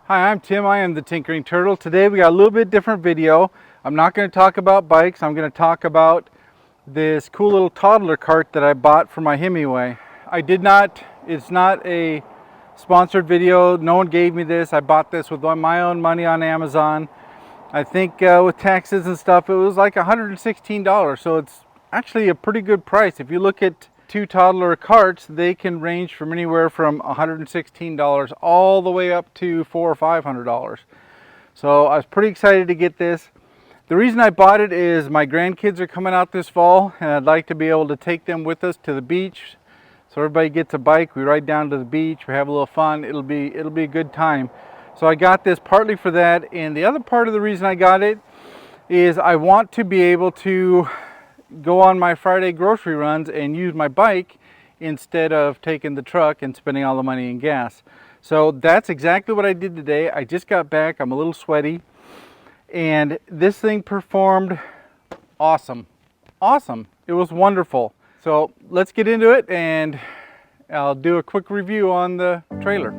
Hi, I'm Tim. I am the Tinkering Turtle. Today we got a little bit different video. I'm not going to talk about bikes. I'm going to talk about this cool little toddler cart that I bought for my Hemingway. It's not a sponsored video. No one gave me this. I bought this with my own money on Amazon. I think with taxes and stuff, it was like $116. So it's actually a pretty good price. If you look at two toddler carts, they can range from anywhere from $116 all the way up to $400 or $500. So I was pretty excited to get this. The reason I bought it is my grandkids are coming out this fall, and I'd like to be able to take them with us to the beach. So everybody gets a bike, we ride down to the beach, we have a little fun. It'll be a good time. So I got this partly for that, and the other part of the reason I got it is I want to be able to go on my Friday grocery runs and use my bike instead of taking the truck and spending all the money in gas. So that's exactly what I did today. I just got back, I'm a little sweaty, and this thing performed awesome. It was wonderful. So let's get into it, and I'll do a quick review on the trailer.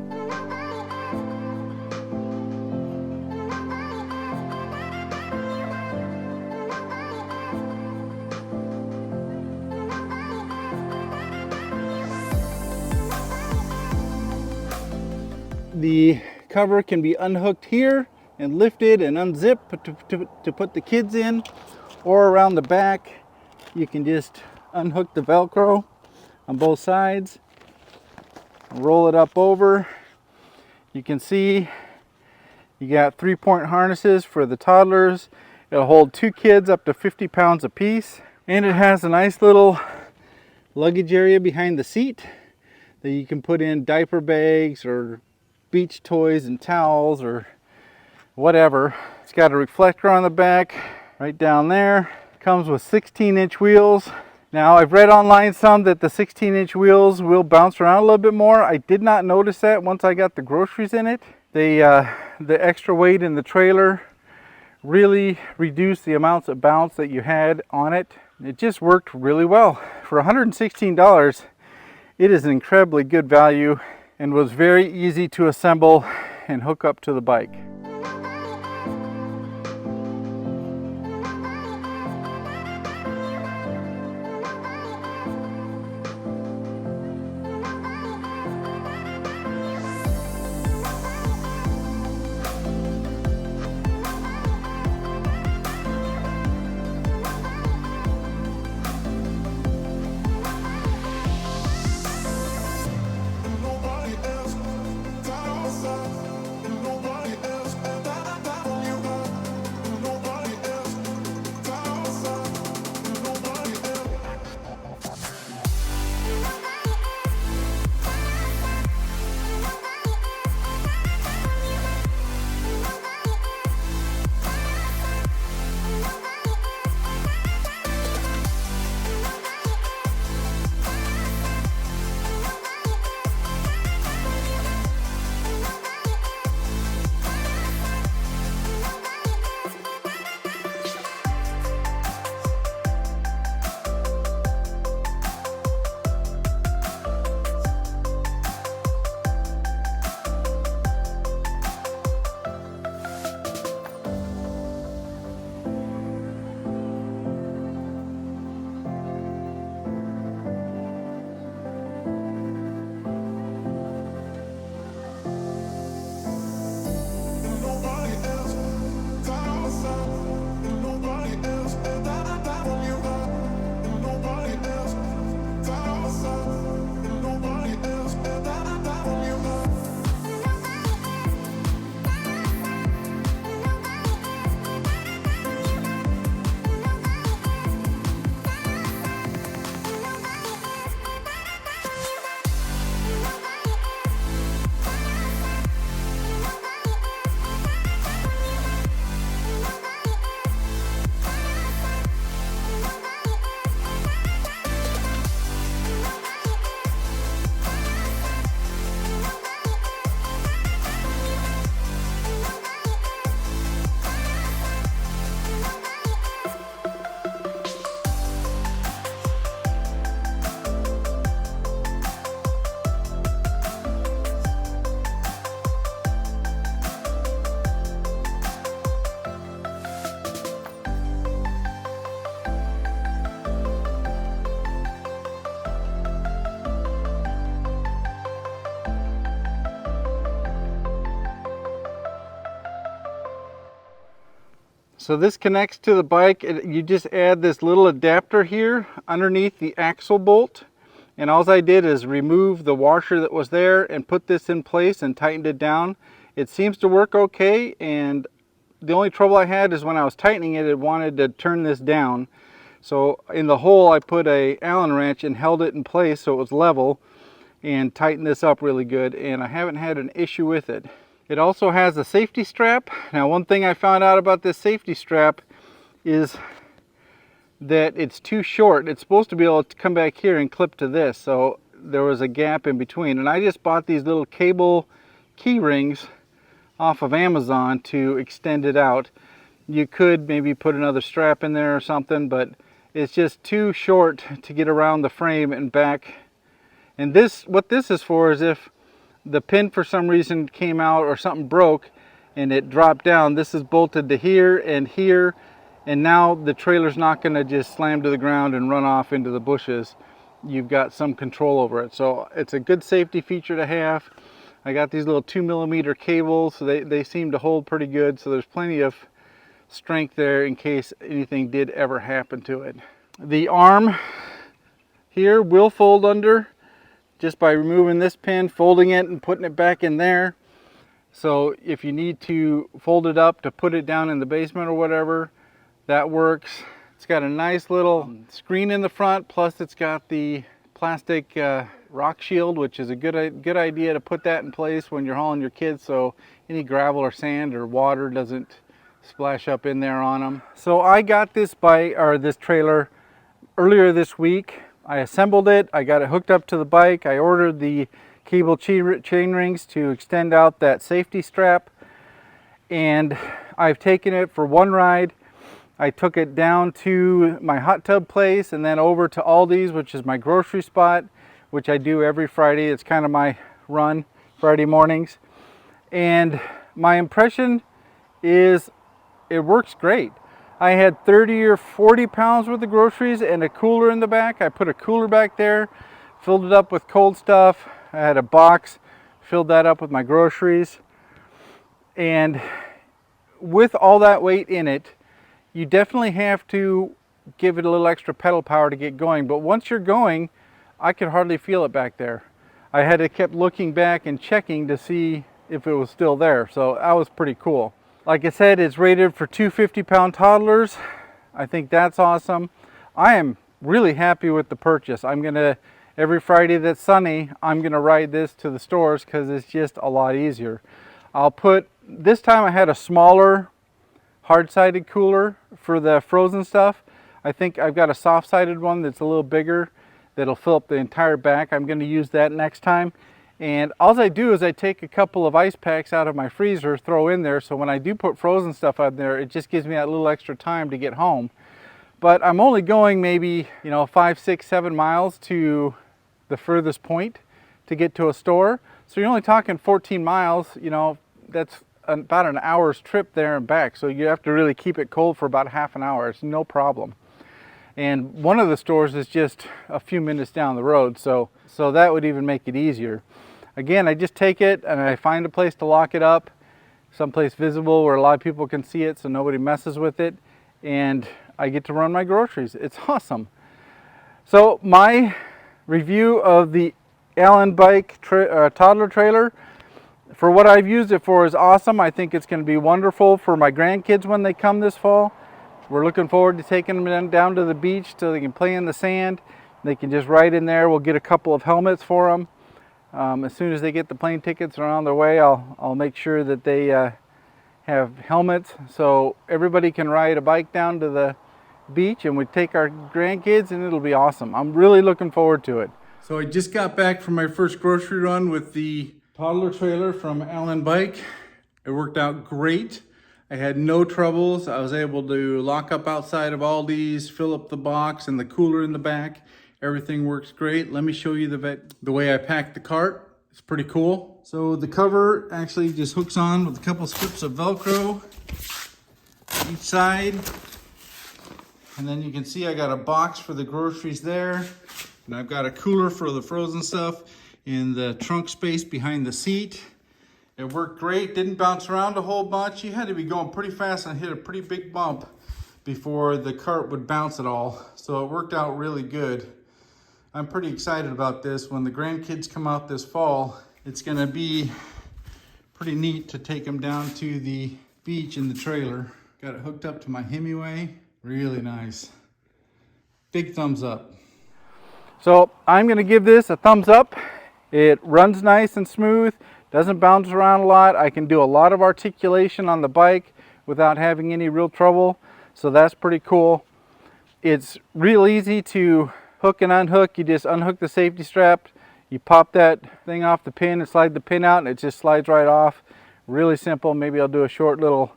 The cover can be unhooked here and lifted and unzipped to put the kids in, or around the back you can just unhook the Velcro on both sides, roll it up over. You can see you got 3-point harnesses for the toddlers. It'll hold 2 kids up to 50 pounds apiece, and it has a nice little luggage area behind the seat that you can put in diaper bags or beach toys and towels or whatever. It's got a reflector on the back right down there. Comes with 16-inch wheels. Now I've read online some that the 16-inch wheels will bounce around a little bit more. I did not notice that once I got the groceries in it. The extra weight in the trailer really reduced the amounts of bounce that you had on it. It just worked really well. For $116, it is an incredibly good value and was very easy to assemble and hook up to the bike. So this connects to the bike. You just add this little adapter here underneath the axle bolt. And all I did is remove the washer that was there and put this in place and tightened it down. It seems to work okay, and the only trouble I had is when I was tightening it, it wanted to turn this down. So in the hole I put a Allen wrench and held it in place so it was level and tightened this up really good, and I haven't had an issue with it. It also has a safety strap. Now, one thing I found out about this safety strap is that it's too short. It's supposed to be able to come back here and clip to this, so there was a gap in between. And I just bought these little cable key rings off of Amazon to extend it out. You could maybe put another strap in there or something, but it's just too short to get around the frame and back. And this, what this is for, is if the pin for some reason came out or something broke and it dropped down, this is bolted to here, and now the trailer's not going to just slam to the ground and run off into the bushes. You've got some control over it. So it's a good safety feature to have. I got these little 2mm cables, so they seem to hold pretty good, so there's plenty of strength there in case anything did ever happen to it. The arm here will fold under just by removing this pin, folding it and putting it back in there. So if you need to fold it up to put it down in the basement or whatever, that works. It's got a nice little screen in the front, plus it's got the plastic rock shield, which is a good idea to put that in place when you're hauling your kids so any gravel or sand or water doesn't splash up in there on them. So I got this bike, or this trailer, earlier this week. I assembled it, I got it hooked up to the bike, I ordered the cable chain rings to extend out that safety strap, and I've taken it for one ride. I took it down to my hot tub place and then over to Aldi's, which is my grocery spot, which I do every Friday. It's kind of my run Friday mornings. And my impression is it works great. I had 30 or 40 pounds worth of groceries and a cooler in the back. I put a cooler back there, filled it up with cold stuff. I had a box, filled that up with my groceries. And with all that weight in it, you definitely have to give it a little extra pedal power to get going. But once you're going, I could hardly feel it back there. I had to keep looking back and checking to see if it was still there. So that was pretty cool. Like I said, it's rated for 250-pound toddlers. I think that's awesome. I am really happy with the purchase. I'm gonna, every Friday that's sunny, I'm gonna ride this to the stores because it's just a lot easier. This time I had a smaller hard-sided cooler for the frozen stuff. I think I've got a soft-sided one that's a little bigger that'll fill up the entire back. I'm gonna use that next time. And all I do is I take a couple of ice packs out of my freezer, throw in there, so when I do put frozen stuff out there, it just gives me that little extra time to get home. But I'm only going maybe, 5, 6, 7 miles to the furthest point to get to a store. So you're only talking 14 miles, that's about an hour's trip there and back. So you have to really keep it cold for about half an hour. It's no problem. And one of the stores is just a few minutes down the road, so that would even make it easier. Again, I just take it and I find a place to lock it up, someplace visible where a lot of people can see it so nobody messes with it, and I get to run my groceries. It's awesome. So my review of the Allen bike toddler trailer, for what I've used it for, is awesome. I think it's going to be wonderful for my grandkids when they come this fall. We're looking forward to taking them down to the beach so they can play in the sand. They can just ride in there. We'll get a couple of helmets for them. As soon as they get the plane tickets and are on their way, I'll make sure that they have helmets so everybody can ride a bike down to the beach, and we take our grandkids, and it'll be awesome. I'm really looking forward to it. So I just got back from my first grocery run with the toddler trailer from Allen Bike. It worked out great. I had no troubles. I was able to lock up outside of Aldi's, fill up the box and the cooler in the back. Everything works great. Let me show you the way I packed the cart. It's pretty cool. So the cover actually just hooks on with a couple strips of Velcro each side. And then you can see I got a box for the groceries there. And I've got a cooler for the frozen stuff in the trunk space behind the seat. It worked great, didn't bounce around a whole bunch. You had to be going pretty fast and hit a pretty big bump before the cart would bounce at all. So it worked out really good. I'm pretty excited about this. When the grandkids come out this fall, it's gonna be pretty neat to take them down to the beach in the trailer. Got it hooked up to my Hemiway. Really nice. Big thumbs up. So I'm gonna give this a thumbs up. It runs nice and smooth, doesn't bounce around a lot. I can do a lot of articulation on the bike without having any real trouble. So that's pretty cool. It's real easy to hook and unhook. You just unhook the safety strap, you pop that thing off the pin and slide the pin out, and it just slides right off. Really simple. Maybe I'll do a short little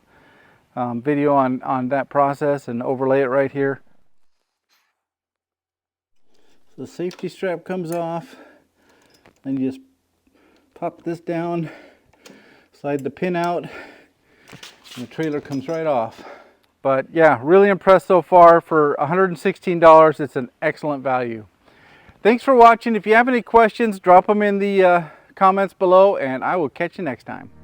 video on that process and overlay it right here. So the safety strap comes off, and you just pop this down, slide the pin out, and the trailer comes right off. But yeah, really impressed so far. For $116, it's an excellent value. Thanks for watching. If you have any questions, drop them in the comments below, and I will catch you next time.